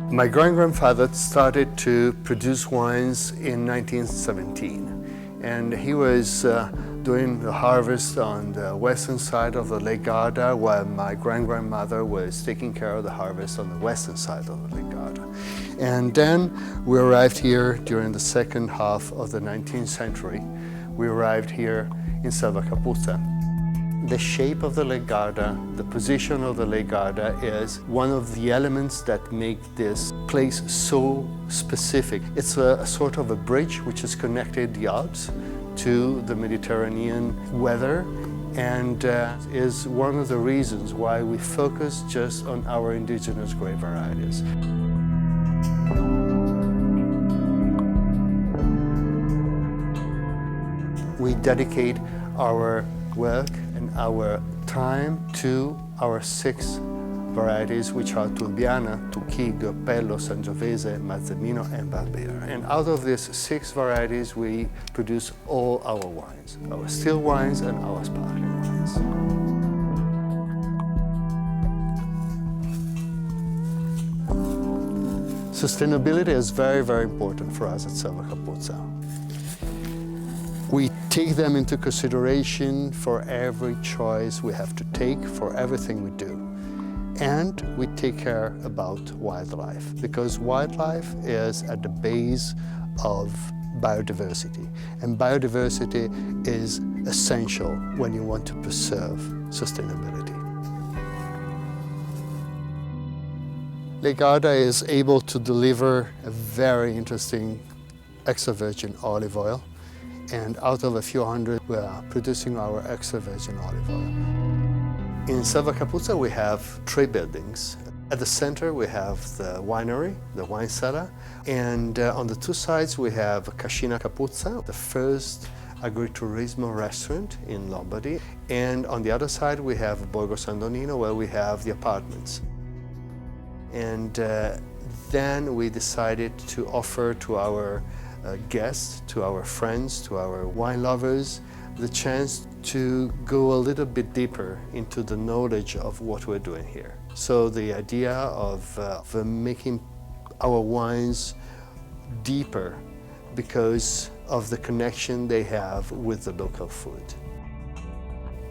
My great-grandfather started to produce wines in 1917, and he was doing the harvest on the western side of the Lake Garda, while my grandmother was taking care of the harvest on the western side of the Lake Garda. And then we arrived here during the second half of the 19th century. We arrived here in Selva Capuzza. The shape of the Lake Garda, the position of the Lake Garda is one of the elements that make this place so specific. It's a sort of a bridge which has connected the Alps to the Mediterranean weather, and is one of the reasons why we focus just on our indigenous grape varieties. We dedicate our work and our time to our 6 varieties, which are Turbiana, Tucchig, Pello, Sangiovese, Mazzemino, and Barbera. And out of these 6 varieties, we produce all our wines, our still wines and our sparkling wines. Sustainability is very, very important for us at Selva Capuzza. We take them into consideration for every choice we have to take, for everything we do. And we take care about wildlife, because wildlife is at the base of biodiversity. And biodiversity is essential when you want to preserve sustainability. Lake Garda is able to deliver a very interesting extra virgin olive oil. And out of a few hundred, we are producing our extra virgin olive oil. In Selva Capuzza, we have 3 buildings. At the center, we have the winery, the wine cellar, and on the 2 sides, we have Cascina Capuzza, the first agriturismo restaurant in Lombardy, and on the other side, we have Borgo San Donino, where we have the apartments. And then we decided to offer to our guests, to our friends, to our wine lovers, the chance to go a little bit deeper into the knowledge of what we're doing here. So the idea of making our wines deeper because of the connection they have with the local food.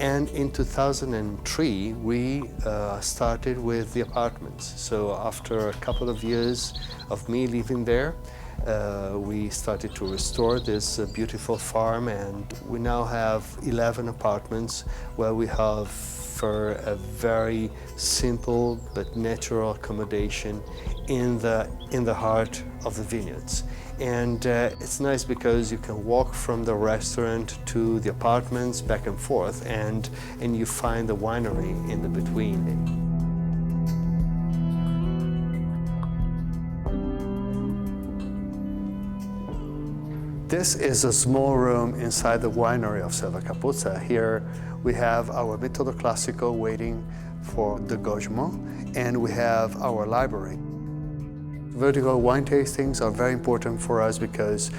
And in 2003, we started with the apartments. So after a couple of years of me living there, we started to restore this beautiful farm, and we now have 11 apartments where we have for a very simple but natural accommodation in the heart of the vineyards. And it's nice because you can walk from the restaurant to the apartments back and forth, and you find the winery in the between. This is a small room inside the winery of Selva Capuzza. Here we have our Metodo Classico waiting for the Gojmo, and we have our library. Vertical wine tastings are very important for us because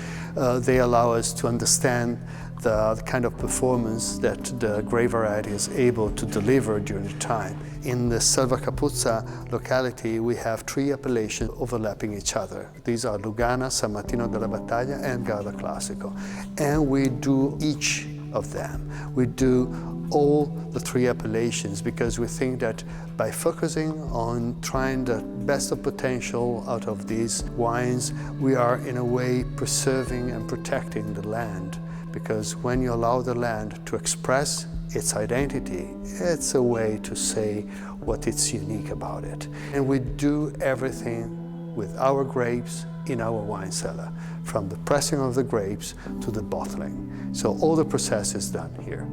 they allow us to understand the kind of performance that the grape variety is able to deliver during the time. In the Selva Capuzza locality, we have 3 appellations overlapping each other. These are Lugana, San Martino della Battaglia, and Garda Classico. And we do each of them. We do all the 3 appellations because we think that by focusing on trying the best of potential out of these wines, we are in a way preserving and protecting the land. Because when you allow the land to express its identity, it's a way to say what is unique about it. And we do everything with our grapes in our wine cellar, from the pressing of the grapes to the bottling. So all the process is done here.